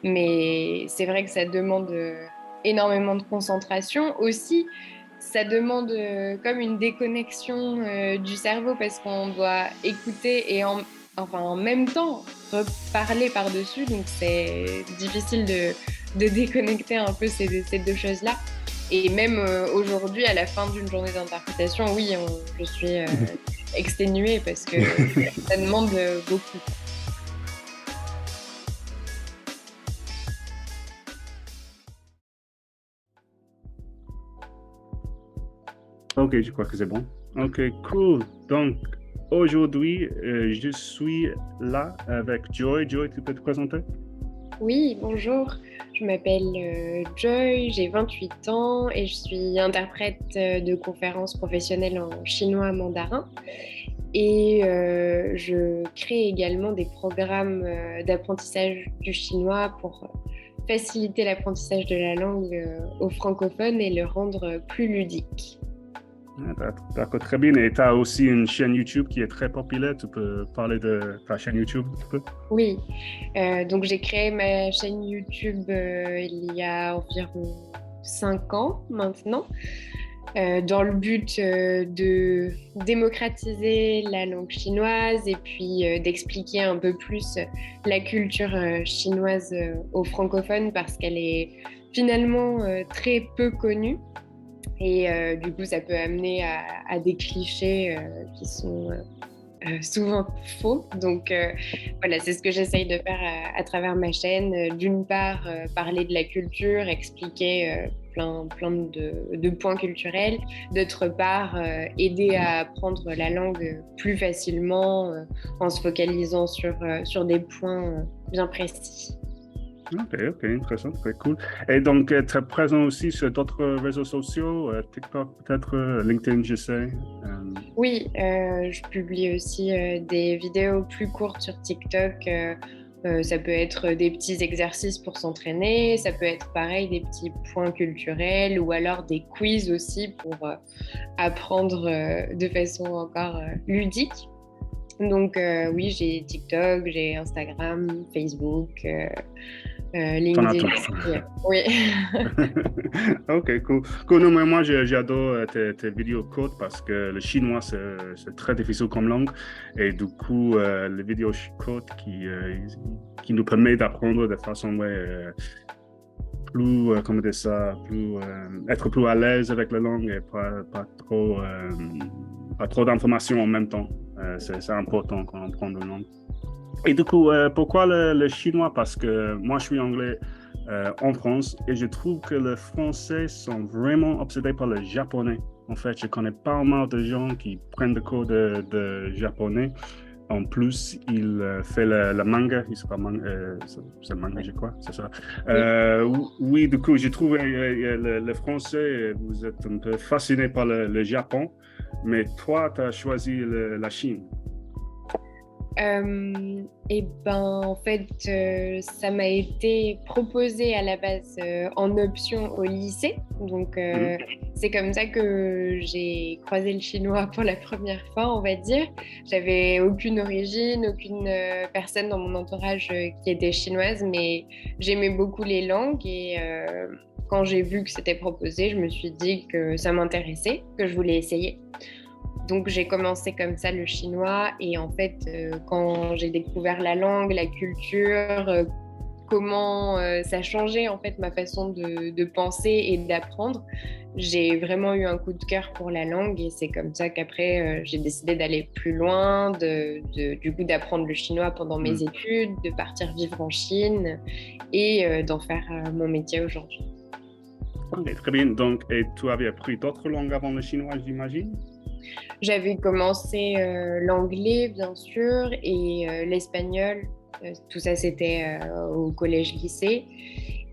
Mais c'est vrai que ça demande énormément de concentration. Aussi, ça demande comme une déconnexion du cerveau parce qu'on doit écouter et enfin, en même temps reparler par-dessus. Donc, c'est difficile de déconnecter un peu ces deux choses-là. Et même aujourd'hui, à la fin d'une journée d'interprétation, oui, je suis exténuée parce que ça demande beaucoup. Ok, je crois que c'est bon. Ok, cool. Donc, aujourd'hui, je suis là avec Joy. Joy, tu peux te présenter? Oui, bonjour. Je m'appelle Joy, j'ai 28 ans et je suis interprète de conférences professionnelles en chinois mandarin. Et je crée également des programmes d'apprentissage du chinois pour faciliter l'apprentissage de la langue aux francophones et le rendre plus ludique. Ah, d'accord, très bien. Et tu as aussi une chaîne YouTube qui est très populaire. Tu peux parler de ta chaîne YouTube, tu peux? Oui, donc j'ai créé ma chaîne YouTube il y a environ 5 ans maintenant, dans le but de démocratiser la langue chinoise et puis d'expliquer un peu plus la culture chinoise aux francophones parce qu'elle est finalement très peu connue. Et du coup, ça peut amener à des clichés qui sont souvent faux. Donc voilà, c'est ce que j'essaye de faire à travers ma chaîne. D'une part, parler de la culture, expliquer plein de points culturels. D'autre part, aider à apprendre la langue plus facilement en se focalisant sur des points bien précis. Ok, intéressant, très cool. Et donc, tu es présent aussi sur d'autres réseaux sociaux, TikTok peut-être, LinkedIn, je sais. Oui, je publie aussi des vidéos plus courtes sur TikTok. Ça peut être des petits exercices pour s'entraîner, ça peut être pareil des petits points culturels ou alors des quiz aussi pour apprendre de façon encore ludique. Donc oui, j'ai TikTok, j'ai Instagram, Facebook, T'en as LinkedIn tous. aussi. Oui. Ok, cool. Cool, non, mais moi, j'adore tes vidéos courtes parce que le chinois, c'est très difficile comme langue. Et du coup, les vidéos courtes qui nous permettent d'apprendre de façon ouais, plus, comment dire ça, être plus à l'aise avec la langue et pas trop d'informations en même temps. C'est important quand on prend une langue. Et du coup, pourquoi le chinois? Parce que moi, je suis anglais en France et je trouve que les Français sont vraiment obsédés par le japonais. En fait, je connais pas mal de gens qui prennent des cours de japonais. En plus, il fait le manga, il c'est pas manga, c'est le manga, je crois, c'est ça. Oui. Oui, du coup, je trouve le français, vous êtes un peu fasciné par le Japon, mais toi, tu as choisi la Chine. Et ben en fait, ça m'a été proposé à la base en option au lycée. Donc Mhm. c'est comme ça que j'ai croisé le chinois pour la première fois, on va dire. J'avais aucune origine, aucune personne dans mon entourage qui était chinoise, mais j'aimais beaucoup les langues et quand j'ai vu que c'était proposé, je me suis dit que ça m'intéressait, que je voulais essayer. Donc j'ai commencé comme ça le chinois et en fait quand j'ai découvert la langue, la culture, comment ça changeait en fait ma façon de penser et d'apprendre, j'ai vraiment eu un coup de cœur pour la langue et c'est comme ça qu'après j'ai décidé d'aller plus loin, du coup d'apprendre le chinois pendant mes Mhm. études, de partir vivre en Chine et d'en faire mon métier aujourd'hui. Ok, très bien. Donc, et tu avais appris d'autres langues avant le chinois, j'imagine? J'avais commencé l'anglais, bien sûr, et l'espagnol. Tout ça, c'était au collège-lycée.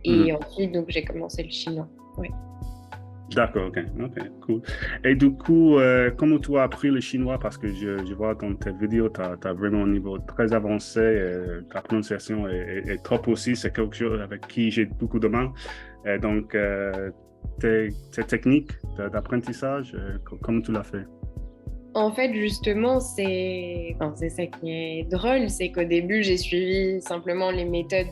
Et Mhm. ensuite, donc, j'ai commencé le chinois. Oui. D'accord, ok, cool. Et du coup, comment tu as appris le chinois? Parce que je vois dans tes vidéos, tu as vraiment un niveau très avancé, ta prononciation est top aussi, c'est quelque chose avec qui j'ai beaucoup de mal. Et donc, tes techniques d'apprentissage, comment tu l'as fait? En fait, justement, c'est ça qui est drôle, c'est qu'au début, j'ai suivi simplement les méthodes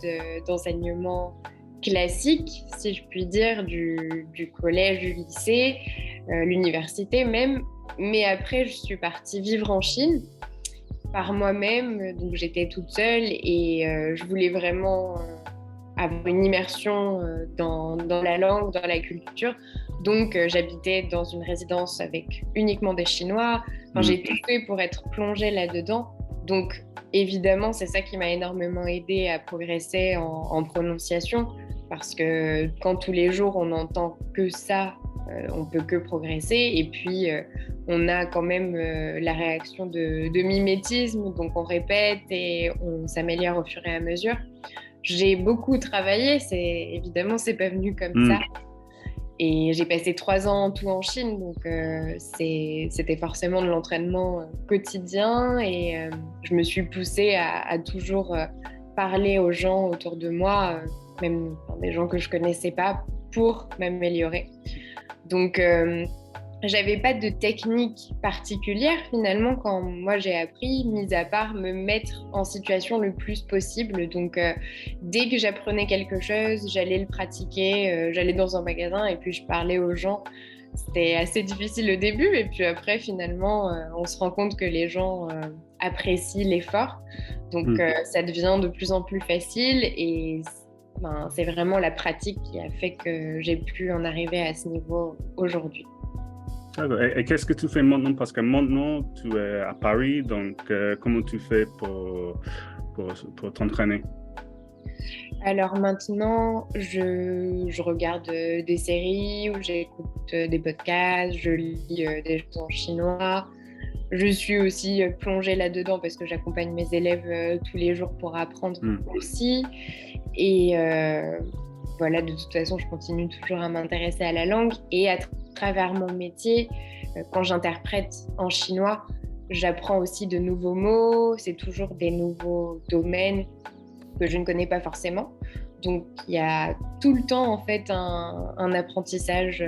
d'enseignement classiques, si je puis dire, du collège, du lycée, l'université même. Mais après, je suis partie vivre en Chine par moi-même, donc j'étais toute seule et je voulais vraiment avoir une immersion dans la langue, dans la culture. Donc, j'habitais dans une résidence avec uniquement des Chinois. Enfin, j'ai tout fait pour être plongée là-dedans. Donc, évidemment, c'est ça qui m'a énormément aidée à progresser en prononciation. Parce que quand tous les jours, on n'entend que ça, on peut que progresser. Et puis, on a quand même la réaction de mimétisme. Donc, on répète et on s'améliore au fur et à mesure. J'ai beaucoup travaillé. Évidemment, c'est pas venu comme ça. Et j'ai passé 3 ans tout en Chine, donc c'était forcément de l'entraînement quotidien. Et je me suis poussée à toujours parler aux gens autour de moi, même des gens que je connaissais pas, pour m'améliorer. Donc, j'avais pas de technique particulière finalement quand moi j'ai appris, mis à part me mettre en situation le plus possible. Donc dès que j'apprenais quelque chose, j'allais le pratiquer, j'allais dans un magasin et puis je parlais aux gens. C'était assez difficile au début et puis après finalement on se rend compte que les gens apprécient l'effort. Donc ça devient de plus en plus facile et c'est vraiment la pratique qui a fait que j'ai pu en arriver à ce niveau aujourd'hui. Et qu'est-ce que tu fais maintenant? Parce que maintenant, tu es à Paris, donc comment tu fais pour t'entraîner? Alors maintenant, je regarde des séries ou j'écoute des podcasts, je lis des choses en chinois. Je suis aussi plongée là-dedans parce que j'accompagne mes élèves tous les jours pour apprendre aussi. Et voilà, de toute façon, je continue toujours à m'intéresser à la langue et à travers mon métier, quand j'interprète en chinois, j'apprends aussi de nouveaux mots, c'est toujours des nouveaux domaines que je ne connais pas forcément. Donc, il y a tout le temps, en fait, un apprentissage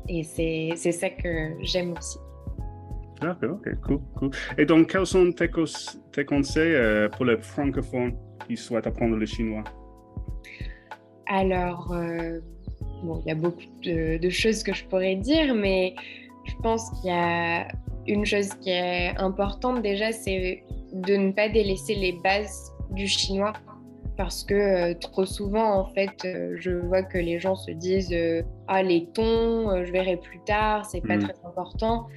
et c'est ça que j'aime aussi. Ok, cool. Et donc, quels sont tes conseils pour les francophones qui souhaitent apprendre le chinois? Alors, il y a beaucoup de choses que je pourrais dire, mais je pense qu'il y a une chose qui est importante déjà, c'est de ne pas délaisser les bases du chinois. Parce que trop souvent, en fait, je vois que les gens se disent les tons, je verrai plus tard, c'est pas très important.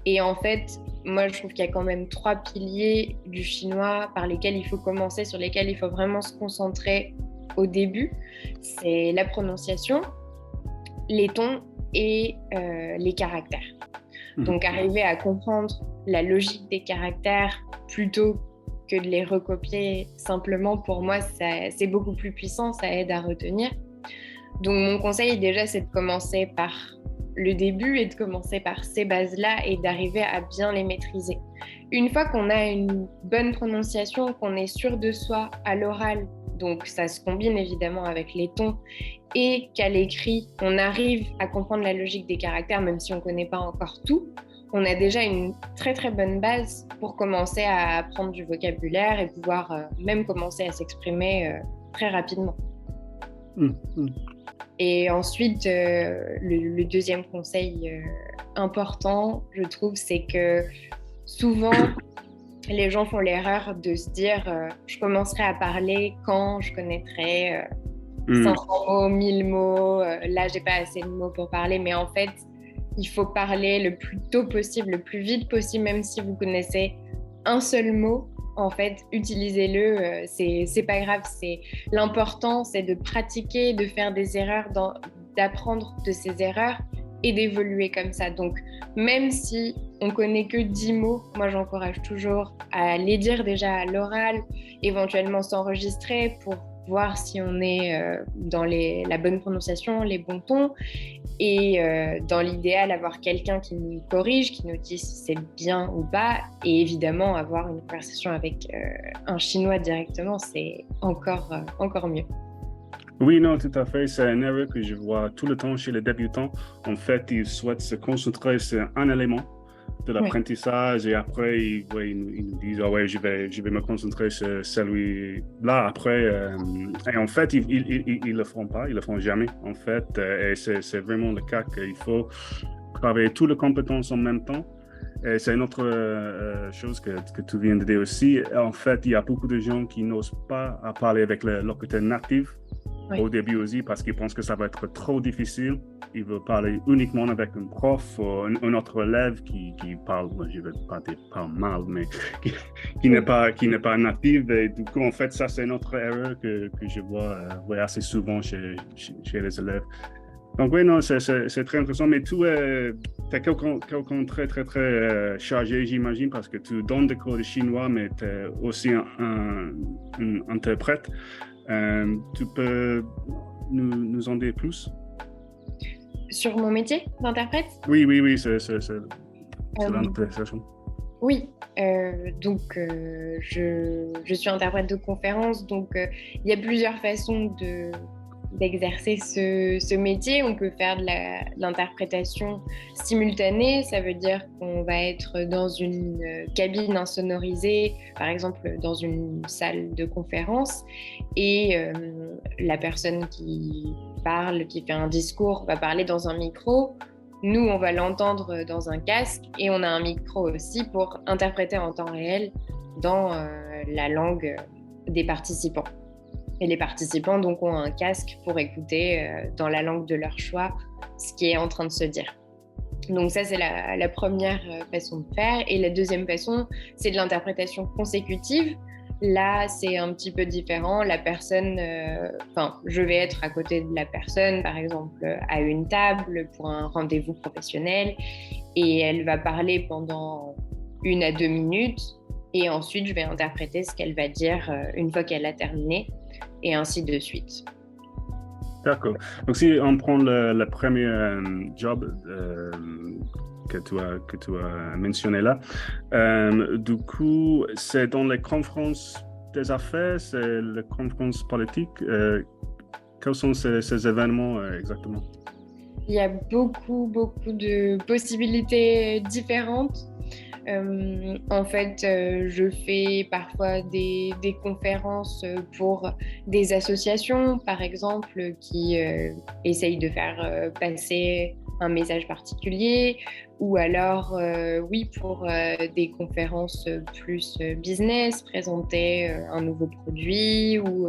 Et en fait, moi, je trouve qu'il y a quand même 3 piliers du chinois par lesquels il faut commencer, sur lesquels il faut vraiment se concentrer au début. C'est la prononciation, les tons et les caractères. Donc, arriver à comprendre la logique des caractères plutôt que de les recopier simplement, pour moi, c'est beaucoup plus puissant, ça aide à retenir. Donc, mon conseil, déjà, c'est de commencer par le début et de commencer par ces bases-là et d'arriver à bien les maîtriser. Une fois qu'on a une bonne prononciation, qu'on est sûr de soi à l'oral, donc ça se combine évidemment avec les tons, et qu'à l'écrit, on arrive à comprendre la logique des caractères, même si on ne connaît pas encore tout, on a déjà une très très bonne base pour commencer à apprendre du vocabulaire et pouvoir même commencer à s'exprimer très rapidement. Et ensuite, le deuxième conseil important, je trouve, c'est que souvent, les gens font l'erreur de se dire je commencerai à parler quand je connaîtrai 500 mots, 1000 mots, là, j'ai pas assez de mots pour parler, mais en fait, il faut parler le plus tôt possible, le plus vite possible, même si vous connaissez un seul mot. En fait, utilisez-le, c'est pas grave. L'important, c'est de pratiquer, de faire des erreurs, d'apprendre de ses erreurs et d'évoluer comme ça. Donc, même si on connaît que 10 mots, moi, j'encourage toujours à les dire déjà à l'oral, éventuellement s'enregistrer pour voir si on est dans la bonne prononciation, les bons tons, et dans l'idéal, avoir quelqu'un qui nous corrige, qui nous dit si c'est bien ou pas, et évidemment, avoir une conversation avec un Chinois directement, c'est encore mieux. Oui, non, tout à fait. C'est une erreur que je vois tout le temps chez les débutants. En fait, ils souhaitent se concentrer sur un élément de l'apprentissage et après, ils nous disent, ah ouais, je vais me concentrer sur celui-là après. Et en fait, ils le feront pas, ils le feront jamais, en fait. Et c'est vraiment le cas qu'il faut travailler toutes les compétences en même temps. Et c'est une autre chose que tu viens de dire aussi. En fait, il y a beaucoup de gens qui n'osent pas à parler avec le locuteur natif au début aussi parce qu'ils pensent que ça va être trop difficile. Ils veulent parler uniquement avec un prof ou un autre élève qui parle, je ne vais pas dire pas mal, mais qui n'est pas natif. Et du coup, en fait, ça, c'est une autre erreur que je vois assez souvent chez les élèves. Donc oui, non, c'est très intéressant, mais tu es quelqu'un très, très, très chargé, j'imagine, parce que tu donnes des cours de chinois, mais tu es aussi un interprète. Tu peux nous en dire plus? Sur mon métier d'interprète? Oui, c'est l'interprétation. Oui, donc je suis interprète de conférence, donc il y a plusieurs façons d'exercer ce métier. On peut faire de l'interprétation simultanée, ça veut dire qu'on va être dans une cabine insonorisée, par exemple dans une salle de conférence, et la personne qui parle, qui fait un discours, va parler dans un micro. Nous, on va l'entendre dans un casque et on a un micro aussi pour interpréter en temps réel dans la langue des participants. Et les participants donc ont un casque pour écouter dans la langue de leur choix ce qui est en train de se dire. Donc ça, c'est la première façon de faire. Et la deuxième façon, c'est de l'interprétation consécutive. Là, c'est un petit peu différent. La personne, je vais être à côté de la personne, par exemple, à une table pour un rendez-vous professionnel, et elle va parler pendant 1 à 2 minutes, et ensuite, je vais interpréter ce qu'elle va dire une fois qu'elle a terminé, et ainsi de suite. D'accord. Donc, si on prend le premier job que tu as mentionné là, du coup, c'est dans les conférences des affaires, c'est les conférences politiques. Quels sont ces événements exactement? Il y a beaucoup de possibilités différentes. En fait, je fais parfois des conférences pour des associations, par exemple, qui essayent de faire passer un message particulier, ou alors, pour des conférences plus business, présenter un nouveau produit ou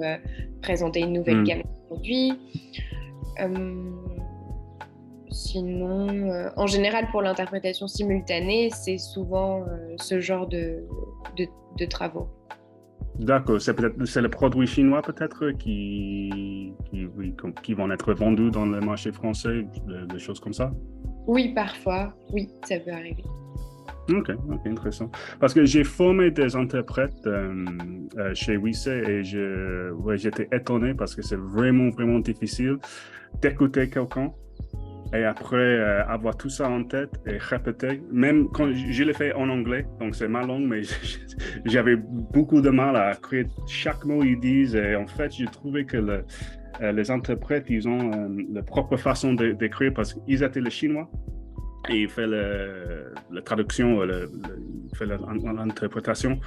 présenter une nouvelle gamme de produits. Sinon, en général, pour l'interprétation simultanée, c'est souvent ce genre de travaux. D'accord, c'est le produit chinois peut-être qui vont être vendus dans le marché français, des choses comme ça? Oui, parfois, oui, ça peut arriver. Ok, intéressant. Parce que j'ai formé des interprètes chez WISE et j'étais étonné parce que c'est vraiment, vraiment difficile d'écouter quelqu'un et après avoir tout ça en tête et répéter. Même quand je l'ai fait en anglais, donc c'est ma langue, mais j'avais beaucoup de mal à créer chaque mot qu'ils disent. Et en fait, j'ai trouvé que les interprètes, ils ont leur propre façon d'écrire parce qu'ils étaient les Chinois. Et il fait la traduction, il fait l'interprétation,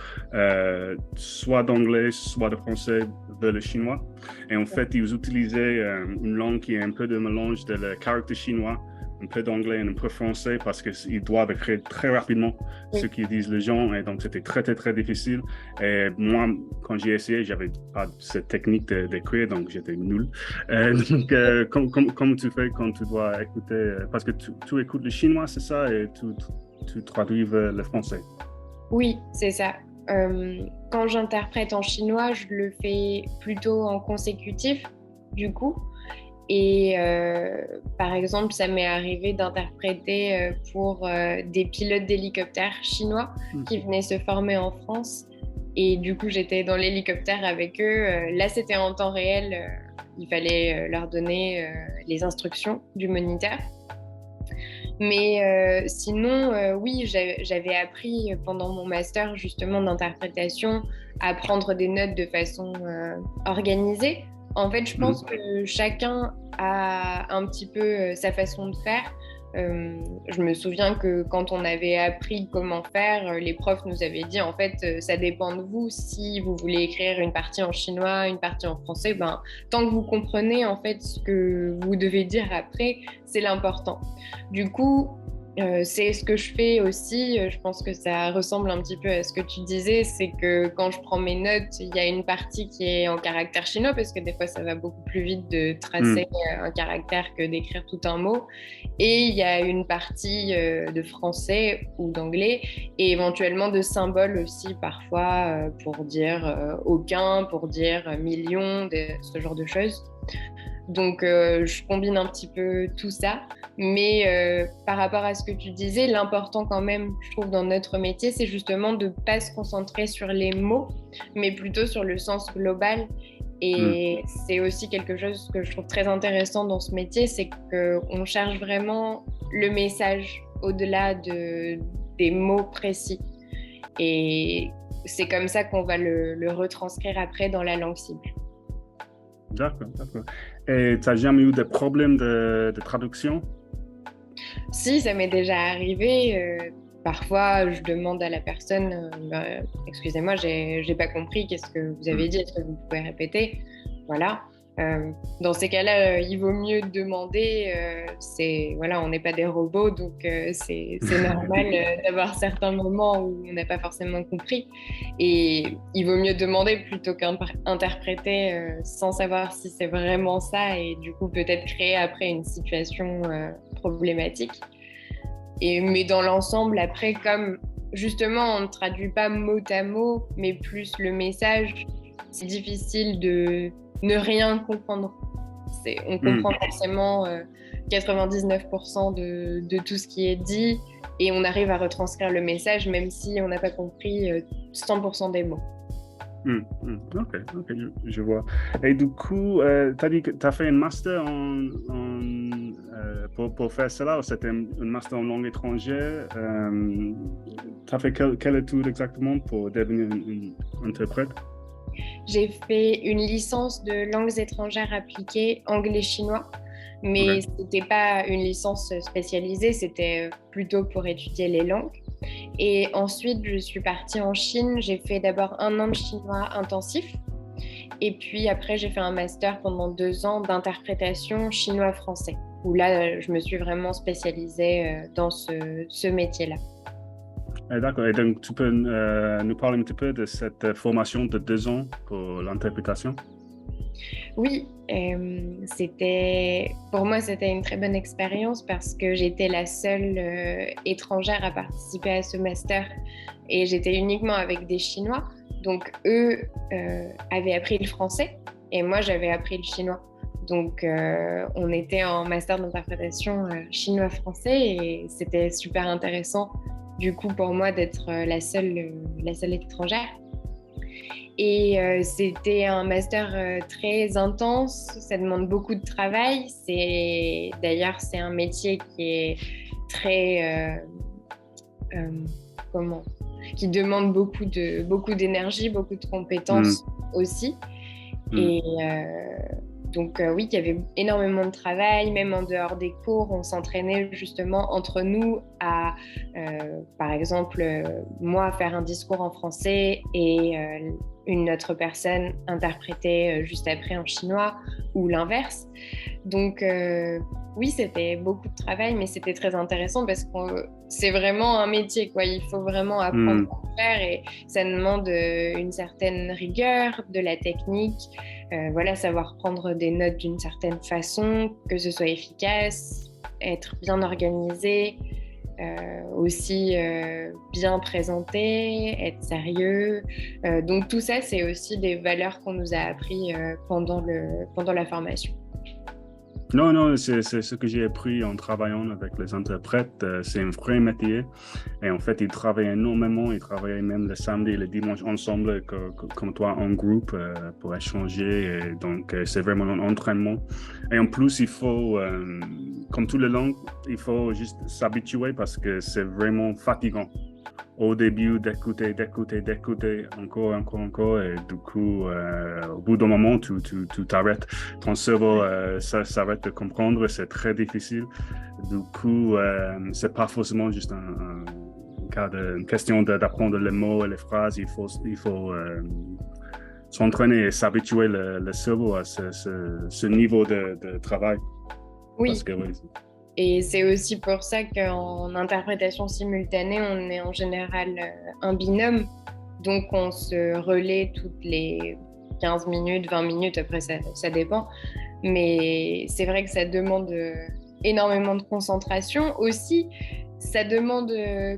soit d'anglais, soit de français vers le chinois. Et en fait, ils utilisaient une langue qui est un peu de mélange de le caractère chinois, un peu d'anglais et un peu français, parce qu'ils doivent écrire très rapidement ce qu'ils disent les gens. Et donc, c'était très, très, très difficile. Et moi, quand j'ai essayé, j'avais pas cette technique d'écrire, donc j'étais nul. Donc, comment tu fais quand tu dois écouter, parce que tu écoutes le chinois, c'est ça, et tu traduis le français? Oui, c'est ça. Quand j'interprète en chinois, je le fais plutôt en consécutif, du coup. Et par exemple, ça m'est arrivé d'interpréter pour des pilotes d'hélicoptères chinois qui venaient se former en France. Et du coup, j'étais dans l'hélicoptère avec eux. Là, c'était en temps réel. Il fallait leur donner les instructions du moniteur. Mais sinon, oui, j'avais appris pendant mon master justement d'interprétation à prendre des notes de façon organisée. En fait, je pense que chacun a un petit peu sa façon de faire. Je me souviens que quand on avait appris comment faire, les profs nous avaient dit en fait, ça dépend de vous. Si vous voulez écrire une partie en chinois, une partie en français, ben, tant que vous comprenez en fait ce que vous devez dire après, c'est l'important. Du coup, c'est ce que je fais aussi. Je pense que ça ressemble un petit peu à ce que tu disais. C'est que quand je prends mes notes, il y a une partie qui est en caractère chinois parce que des fois, ça va beaucoup plus vite de tracer un caractère que d'écrire tout un mot. Et il y a une partie de français ou d'anglais et éventuellement de symboles aussi parfois pour dire aucun, pour dire million, ce genre de choses. Donc, je combine un petit peu tout ça. Mais par rapport à ce que tu disais, l'important quand même, je trouve, dans notre métier, c'est justement de ne pas se concentrer sur les mots, mais plutôt sur le sens global. Et c'est aussi quelque chose que je trouve très intéressant dans ce métier, c'est qu'on cherche vraiment le message au-delà des mots précis. Et c'est comme ça qu'on va le retranscrire après dans la langue cible. D'accord, d'accord. Et tu n'as jamais eu de problème de traduction? Si, ça m'est déjà arrivé. Parfois, je demande à la personne excusez-moi, j'ai pas compris, qu'est-ce que vous avez dit, est-ce que vous pouvez répéter? Voilà. Dans ces cas-là, il vaut mieux demander. Voilà, on n'est pas des robots, donc c'est normal d'avoir certains moments où on n'a pas forcément compris. Et il vaut mieux demander plutôt qu'interpréter sans savoir si c'est vraiment ça et du coup peut-être créer après une situation problématique. Mais dans l'ensemble, après, comme justement on ne traduit pas mot à mot, mais plus le message, c'est difficile de ne rien comprendre. On comprend forcément 99% de tout ce qui est dit et on arrive à retranscrire le message même si on n'a pas compris 100% des mots. Ok, je vois. Et du coup, tu as dit que tu as fait un master pour faire cela, ou c'était un master en langue étrangère? Tu as fait quelle étude exactement pour devenir une interprète? J'ai fait une licence de langues étrangères appliquées anglais-chinois, mais c'était pas une licence spécialisée, c'était plutôt pour étudier les langues. Et ensuite, je suis partie en Chine. J'ai fait d'abord 1 an de chinois intensif. Et puis après, j'ai fait un master pendant 2 ans d'interprétation chinois-français, où là, je me suis vraiment spécialisée dans ce métier-là. D'accord. Et donc, tu peux nous parler un petit peu de cette formation de 2 ans pour l'interprétation? Oui, pour moi, c'était une très bonne expérience parce que j'étais la seule étrangère à participer à ce master et j'étais uniquement avec des Chinois. Donc, eux avaient appris le français et moi, j'avais appris le chinois. Donc, on était en master d'interprétation chinois-français et c'était super intéressant du coup pour moi d'être la seule étrangère. Et c'était un master très intense, ça demande beaucoup de travail. D'ailleurs, c'est un métier qui est très... qui demande beaucoup d'énergie, beaucoup de compétences aussi. Et donc oui, il y avait énormément de travail, même en dehors des cours, on s'entraînait justement entre nous à, par exemple, moi faire un discours en français et une autre personne interpréter juste après en chinois ou l'inverse. Donc oui, c'était beaucoup de travail, mais c'était très intéressant parce que c'est vraiment un métier, quoi. Il faut vraiment apprendre à faire et ça demande une certaine rigueur, de la technique, voilà, savoir prendre des notes d'une certaine façon, que ce soit efficace, être bien organisé, aussi bien présenté, être sérieux. Donc tout ça, c'est aussi des valeurs qu'on nous a appris pendant la formation. Non, c'est ce que j'ai appris en travaillant avec les interprètes. C'est un vrai métier. Et en fait, ils travaillent énormément. Ils travaillent même le samedi et le dimanche ensemble, comme toi, en groupe, pour échanger. Et donc, c'est vraiment un entraînement. Et en plus, il faut, comme toutes les langues, il faut juste s'habituer parce que c'est vraiment fatigant. au début d'écouter, encore. Et du coup, au bout d'un moment, tu t'arrêtes. Ton cerveau s'arrête de comprendre. C'est très difficile. Du coup, c'est pas forcément juste une question d'apprendre les mots et les phrases. Il faut s'entraîner et s'habituer le cerveau à ce niveau de travail. Oui. Parce que, oui. Et c'est aussi pour ça qu'en interprétation simultanée, on est en général un binôme. Donc, on se relaie toutes les 15 minutes, 20 minutes, après ça dépend. Mais c'est vrai que ça demande énormément de concentration. Aussi, ça demande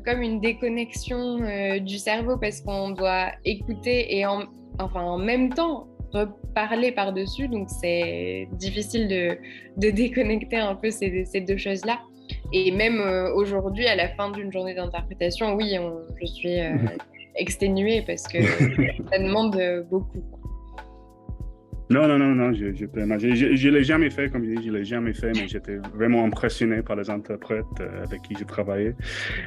comme une déconnexion du cerveau parce qu'on doit écouter et en même temps reparler par-dessus. Donc, c'est difficile de déconnecter un peu ces deux choses-là. Et même aujourd'hui, à la fin d'une journée d'interprétation, oui, je suis exténuée parce que ça demande beaucoup. Non, je peux imaginer. Je ne l'ai jamais fait, comme je dis, je ne l'ai jamais fait, mais j'étais vraiment impressionné par les interprètes avec qui je travaillais.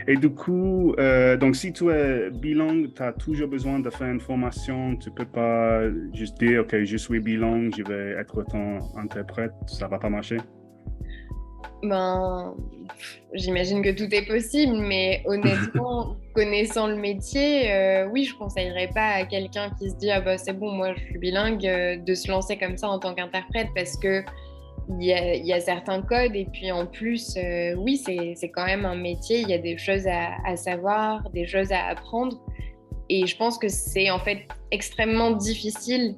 Et du coup, donc si tu es bilingue, tu as toujours besoin de faire une formation. Tu ne peux pas juste dire, OK, je suis bilingue, je vais être ton interprète. Ça ne va pas marcher? Ben, j'imagine que tout est possible, mais honnêtement, connaissant le métier, oui, je conseillerais pas à quelqu'un qui se dit ah bah c'est bon, moi je suis bilingue, de se lancer comme ça en tant qu'interprète parce que il y a certains codes et puis en plus, oui, c'est quand même un métier, il y a des choses à savoir, des choses à apprendre et je pense que c'est en fait extrêmement difficile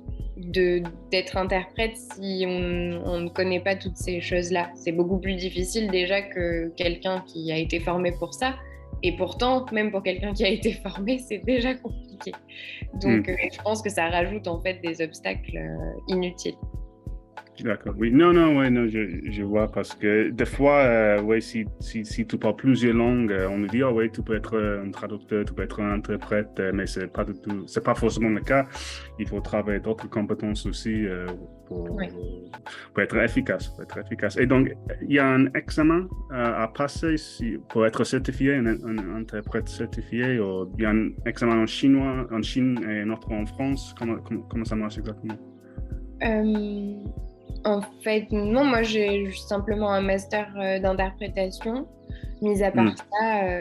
d'être interprète si on ne connaît pas toutes ces choses-là. C'est beaucoup plus difficile déjà que quelqu'un qui a été formé pour ça. Et pourtant, même pour quelqu'un qui a été formé, c'est déjà compliqué. Donc, je pense que ça rajoute en fait des obstacles inutiles. D'accord, oui. Non, je vois parce que des fois, ouais, si tu parles plusieurs langues, on nous dit, oui, tu peux être un traducteur, tu peux être un interprète, mais c'est pas forcément le cas. Il faut travailler d'autres compétences aussi pour être efficace, Et donc, il y a un examen à passer pour être certifié, un interprète certifié, ou il y a un examen en chinois, en Chine et un autre en France. Comment ça marche exactement? En fait, non, moi j'ai simplement un master d'interprétation. Mis à part ça,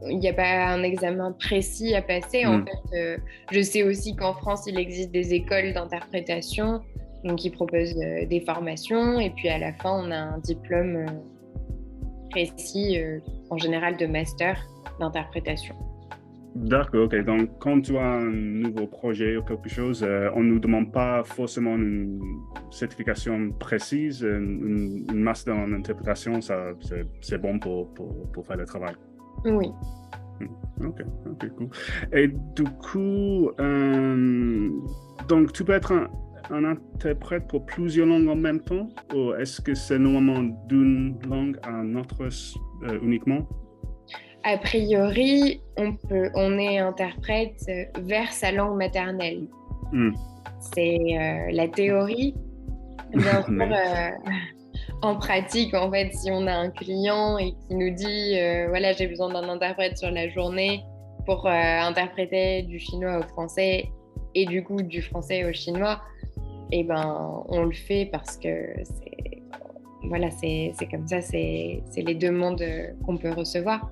il n'y a pas un examen précis à passer. En fait, je sais aussi qu'en France, il existe des écoles d'interprétation donc qui proposent des formations. Et puis à la fin, on a un diplôme précis, en général de master d'interprétation. D'accord, ok. Donc, quand tu as un nouveau projet ou quelque chose, on ne nous demande pas forcément une certification précise. Une master en interprétation, c'est bon pour faire le travail. Oui. Ok, cool. Et du coup, donc tu peux être un interprète pour plusieurs langues en même temps, ou est-ce que c'est normalement d'une langue à une autre uniquement? A priori, on est interprète vers sa langue maternelle. C'est la théorie. Bien sûr, en pratique, en fait, si on a un client et qui nous dit voilà, j'ai besoin d'un interprète sur la journée pour interpréter du chinois au français et du coup du français au chinois, et ben on le fait parce que c'est comme ça, c'est les demandes qu'on peut recevoir.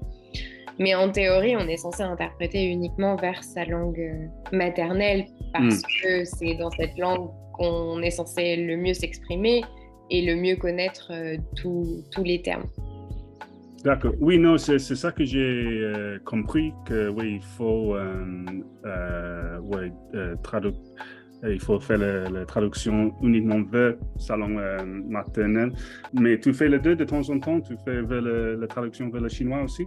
Mais en théorie, on est censé interpréter uniquement vers sa langue maternelle parce que c'est dans cette langue qu'on est censé le mieux s'exprimer et le mieux connaître tous les termes. D'accord. Oui, non, c'est ça que j'ai compris, que oui, il faut il faut faire la traduction uniquement vers sa langue maternelle. Mais tu fais les deux de temps en temps? Tu fais la traduction vers le chinois aussi?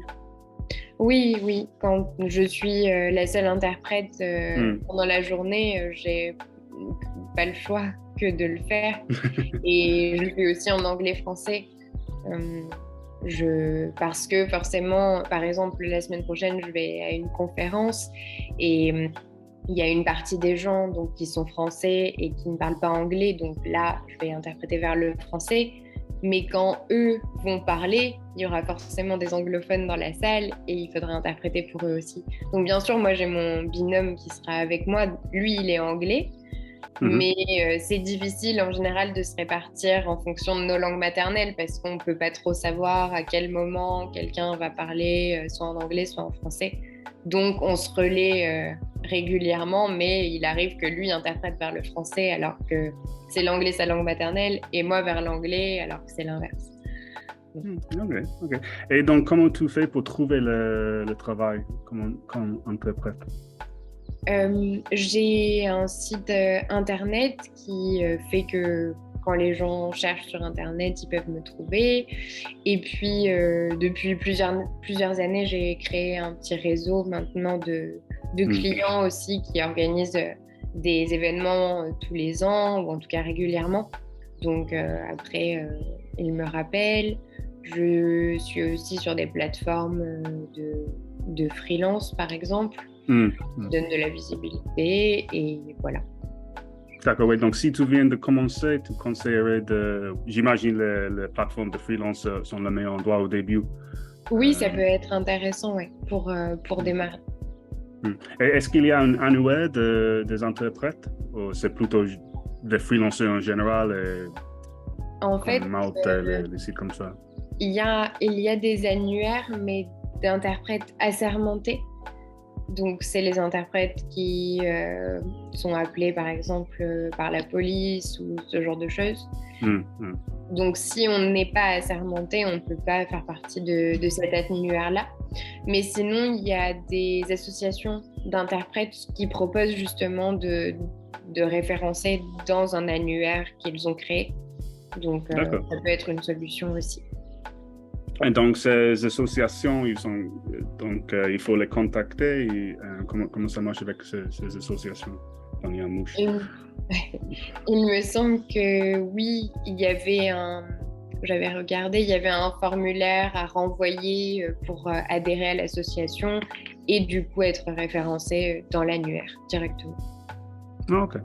Oui. Quand je suis la seule interprète pendant la journée, j'ai pas le choix que de le faire. Et je fais aussi en anglais-français. Parce que forcément, par exemple, la semaine prochaine, je vais à une conférence et il y a une partie des gens donc, qui sont français et qui ne parlent pas anglais. Donc là, je vais interpréter vers le français. Mais quand eux vont parler, il y aura forcément des anglophones dans la salle et il faudra interpréter pour eux aussi. Donc bien sûr, moi j'ai mon binôme qui sera avec moi. Lui, il est anglais. Mais c'est difficile en général de se répartir en fonction de nos langues maternelles parce qu'on ne peut pas trop savoir à quel moment quelqu'un va parler soit en anglais, soit en français. Donc on se relaie régulièrement, mais il arrive que lui interprète vers le français alors que c'est l'anglais sa langue maternelle et moi vers l'anglais alors que c'est l'inverse. Ok. Et donc comment tu fais pour trouver le travail comme interprète? J'ai un site internet qui fait que quand les gens cherchent sur internet, ils peuvent me trouver. Et puis, depuis plusieurs années, j'ai créé un petit réseau maintenant de clients aussi qui organisent des événements tous les ans ou en tout cas régulièrement. Donc après, ils me rappellent. Je suis aussi sur des plateformes de freelance, par exemple. Qui donne de la visibilité et voilà. D'accord, oui. Donc, si tu viens de commencer, tu conseillerais j'imagine les plateformes de freelance sont le meilleur endroit au début. Oui, ça peut être intéressant, ouais, pour démarrer. Et est-ce qu'il y a un annuaire des interprètes ou c'est plutôt des freelancers en général en fait, Malte, les sites comme ça? Il y a des annuaires, mais d'interprètes assermentés. Donc, c'est les interprètes qui sont appelés, par exemple, par la police ou ce genre de choses. Donc, si on n'est pas assermenté, on ne peut pas faire partie de cet annuaire-là. Mais sinon, il y a des associations d'interprètes qui proposent justement de référencer dans un annuaire qu'ils ont créé. Donc, ça peut être une solution aussi. Et donc, ces associations, il faut les contacter. Comment ça marche avec ces associations? Dans les mouches. Il me semble que oui, j'avais regardé, il y avait un formulaire à renvoyer pour adhérer à l'association et du coup être référencé dans l'annuaire directement. Ok.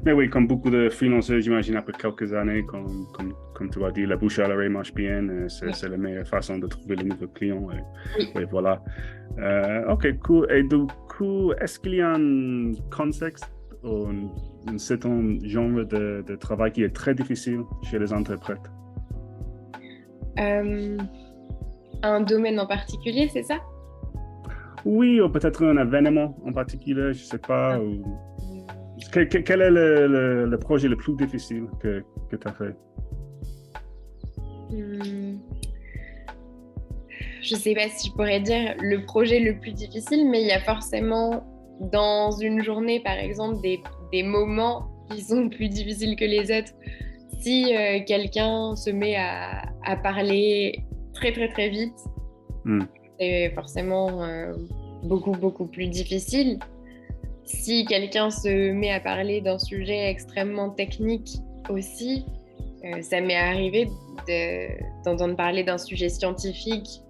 Mais oui, comme beaucoup de freelancers, j'imagine après quelques années, comme tu as dit, la bouche à l'oreille marche bien. C'est la meilleure façon de trouver les nouveaux clients. Et voilà. Ok, cool. Et du coup, est-ce qu'il y a un contexte ou un certain genre de travail qui est très difficile chez les interprètes? Un domaine en particulier, c'est ça? Oui, ou peut-être un événement en particulier, je ne sais pas. Quel est le projet le plus difficile que tu as fait? Je ne sais pas si je pourrais dire le projet le plus difficile, mais il y a forcément dans une journée, par exemple, des moments qui sont plus difficiles que les autres. Si quelqu'un se met à parler très, très, très vite, c'est forcément beaucoup plus difficile. Si quelqu'un se met à parler d'un sujet extrêmement technique aussi, ça m'est arrivé d'entendre parler d'un sujet scientifique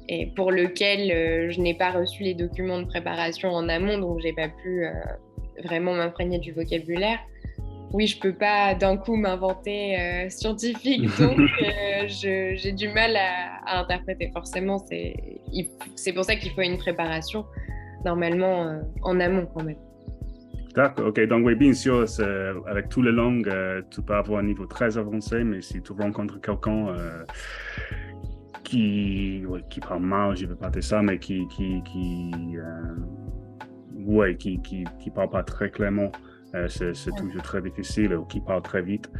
et pour lequel je n'ai pas reçu les documents de préparation en amont, donc j'ai pas pu vraiment m'imprégner du vocabulaire. Oui, je peux pas d'un coup m'inventer scientifique, donc j'ai du mal à interpréter. Forcément, c'est pour ça qu'il faut une préparation, normalement en amont quand même. D'accord, ok. Donc oui, bien sûr, avec toutes les langues, tu peux avoir un niveau très avancé, mais si tu rencontres quelqu'un qui parle mal, je ne veux pas dire ça, mais qui parle pas très clairement, c'est toujours très difficile, ou qui parle très vite,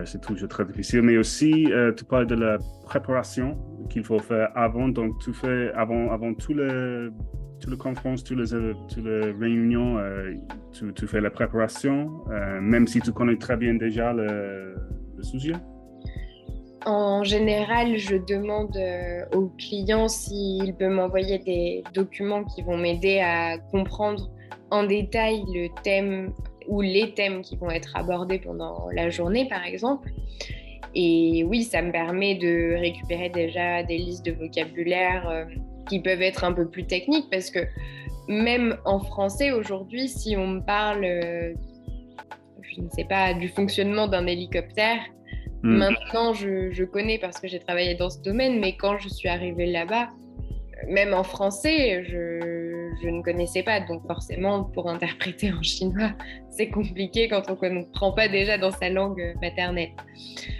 c'est toujours très difficile. Mais aussi, tu parles de la préparation qu'il faut faire avant, donc tu fais avant toutes les conférences, toutes les réunions, tu fais la préparation, même si tu connais très bien déjà le sujet? En général, je demande au client s'il peut m'envoyer des documents qui vont m'aider à comprendre en détail le thème ou les thèmes qui vont être abordés pendant la journée, par exemple. Et oui, ça me permet de récupérer déjà des listes de vocabulaire qui peuvent être un peu plus techniques parce que même en français aujourd'hui, si on me parle, je ne sais pas, du fonctionnement d'un hélicoptère, Maintenant, je connais parce que j'ai travaillé dans ce domaine, mais quand je suis arrivée là-bas, même en français, je ne connaissais pas. Donc forcément, pour interpréter en chinois, c'est compliqué quand on ne comprend pas déjà dans sa langue maternelle.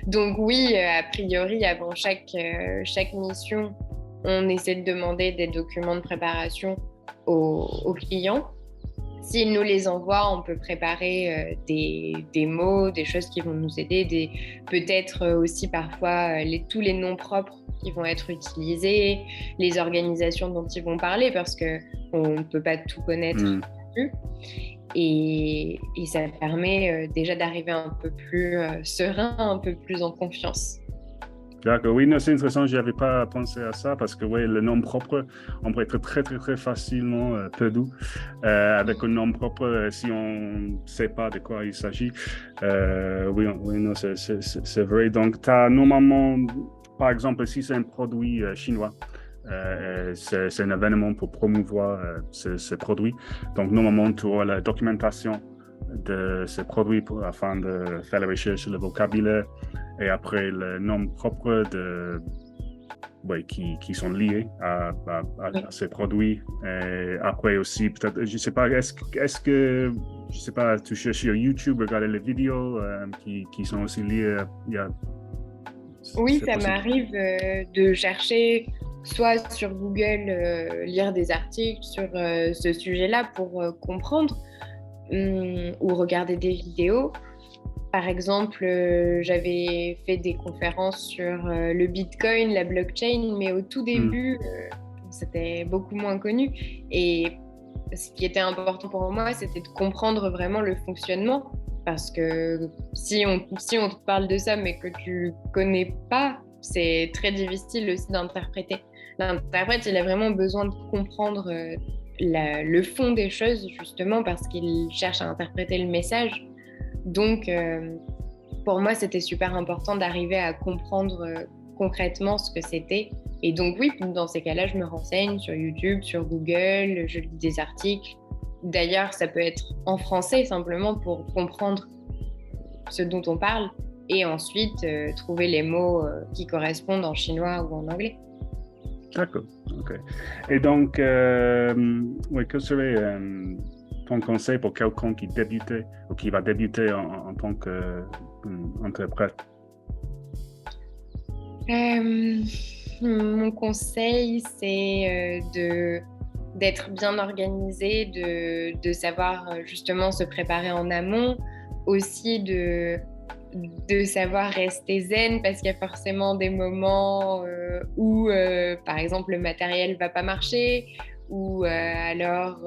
Donc oui, a priori, avant chaque mission, on essaie de demander des documents de préparation aux clients. S'ils nous les envoient, on peut préparer des mots, des choses qui vont nous aider, peut-être aussi parfois tous les noms propres qui vont être utilisés, les organisations dont ils vont parler, parce qu'on ne peut pas tout connaître non plus. Et ça permet déjà d'arriver un peu plus serein, un peu plus en confiance. D'accord, oui, non, c'est intéressant, je n'avais pas pensé à ça parce que oui, le nom propre, on peut être très, très, très facilement perdu avec un nom propre si on ne sait pas de quoi il s'agit. Oui, non, c'est vrai. Donc, tu as normalement, par exemple, si c'est un produit chinois, c'est un événement pour promouvoir ce produit. Donc, normalement, tu as la documentation de ce produit afin de faire la recherche sur le vocabulaire et après le nom propre qui sont liés à ces produits. Et après aussi, peut-être, je ne sais pas, est-ce que, je sais pas, tu cherches sur YouTube, regarder les vidéos qui sont aussi liées Oui, ça m'arrive de chercher soit sur Google, lire des articles sur ce sujet-là pour comprendre ou regarder des vidéos. Par exemple, j'avais fait des conférences sur le Bitcoin, la blockchain, mais au tout début, c'était beaucoup moins connu. Et ce qui était important pour moi, c'était de comprendre vraiment le fonctionnement. Parce que si on te parle de ça, mais que tu connais pas, c'est très difficile aussi d'interpréter. L'interprète, il a vraiment besoin de comprendre le fond des choses, justement, parce qu'il cherche à interpréter le message. Donc, pour moi, c'était super important d'arriver à comprendre concrètement ce que c'était. Et donc, oui, dans ces cas-là, je me renseigne sur YouTube, sur Google, je lis des articles. D'ailleurs, ça peut être en français, simplement pour comprendre ce dont on parle. Et ensuite, trouver les mots qui correspondent en chinois ou en anglais. D'accord, ok. Et donc, quel serait ton conseil pour quelqu'un qui débutait ou qui va débuter en tant qu'interprète? Mon conseil, c'est d'être bien organisé, de savoir justement se préparer en amont, aussi de savoir rester zen, parce qu'il y a forcément des moments où, par exemple, le matériel ne va pas marcher, ou alors...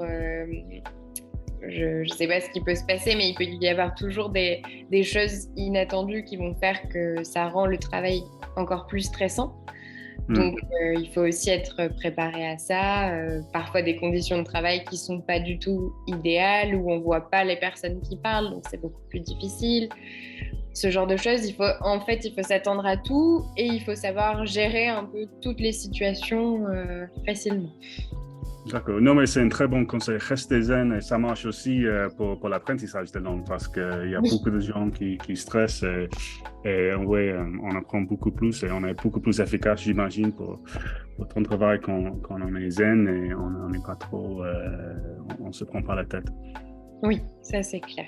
je ne sais pas ce qui peut se passer, mais il peut y avoir toujours des choses inattendues qui vont faire que ça rend le travail encore plus stressant. Donc, il faut aussi être préparé à ça. Parfois, des conditions de travail qui ne sont pas du tout idéales, où on ne voit pas les personnes qui parlent, donc c'est beaucoup plus difficile. Ce genre de choses, il faut s'attendre à tout et il faut savoir gérer un peu toutes les situations facilement. D'accord. Non, mais c'est un très bon conseil. Rester zen et ça marche aussi pour l'apprentissage de langue parce qu'il y a beaucoup de gens qui stressent et ouais, on apprend beaucoup plus et on est beaucoup plus efficace, j'imagine, pour ton travail quand on est zen et on n'est pas trop, on se prend pas la tête. Oui, ça c'est clair.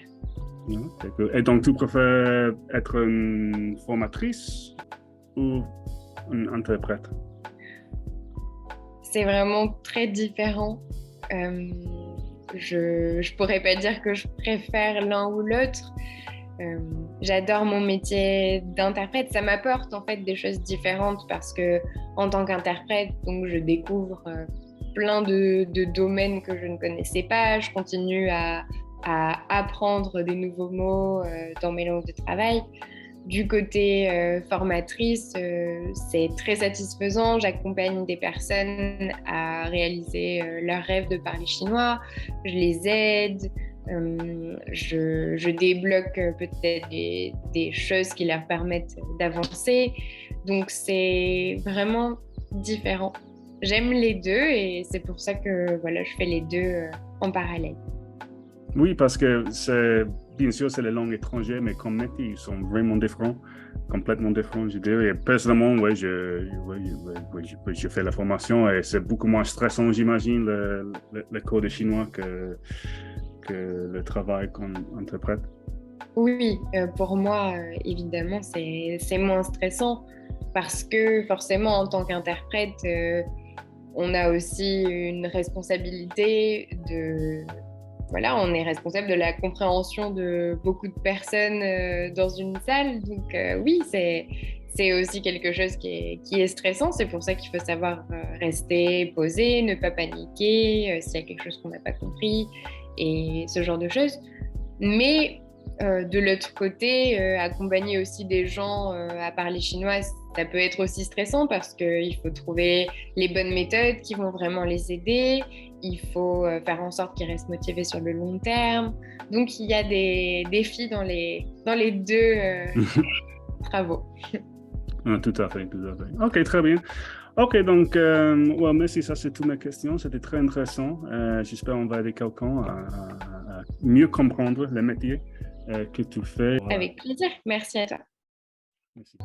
Et donc, tu préfères être une formatrice ou une interprète? C'est vraiment très différent. Je pourrais pas dire que je préfère l'un ou l'autre. J'adore mon métier d'interprète. Ça m'apporte en fait des choses différentes parce que en tant qu'interprète, donc je découvre plein de domaines que je ne connaissais pas. Je continue à apprendre des nouveaux mots dans mes langues de travail. Du côté formatrice, c'est très satisfaisant. J'accompagne des personnes à réaliser leur rêve de parler chinois. Je les aide. Je débloque peut-être des choses qui leur permettent d'avancer. Donc, c'est vraiment différent. J'aime les deux et c'est pour ça que voilà, je fais les deux en parallèle. Oui, parce que c'est bien sûr, c'est les langues étrangères, mais comme métier, ils sont vraiment différents, complètement différents, je dirais. Et personnellement, ouais, je fais la formation et c'est beaucoup moins stressant, j'imagine, le cours de chinois que le travail comme interprète. Oui, pour moi, évidemment, c'est moins stressant parce que forcément, en tant qu'interprète, on a aussi une responsabilité de... Voilà, on est responsable de la compréhension de beaucoup de personnes dans une salle. Donc oui, c'est aussi quelque chose qui est stressant. C'est pour ça qu'il faut savoir rester posé, ne pas paniquer s'il y a quelque chose qu'on n'a pas compris et ce genre de choses. Mais de l'autre côté, accompagner aussi des gens à parler chinois, ça peut être aussi stressant parce qu'il faut trouver les bonnes méthodes qui vont vraiment les aider. Il faut faire en sorte qu'ils restent motivés sur le long terme. Donc, il y a des défis dans les deux travaux. Ah, tout à fait, tout à fait. OK, très bien. OK, donc, ouais, merci, ça c'est toutes mes questions. C'était très intéressant. J'espère qu'on va aider quelqu'un à mieux comprendre les métiers que tu fais. Avec plaisir. Merci à toi. Merci.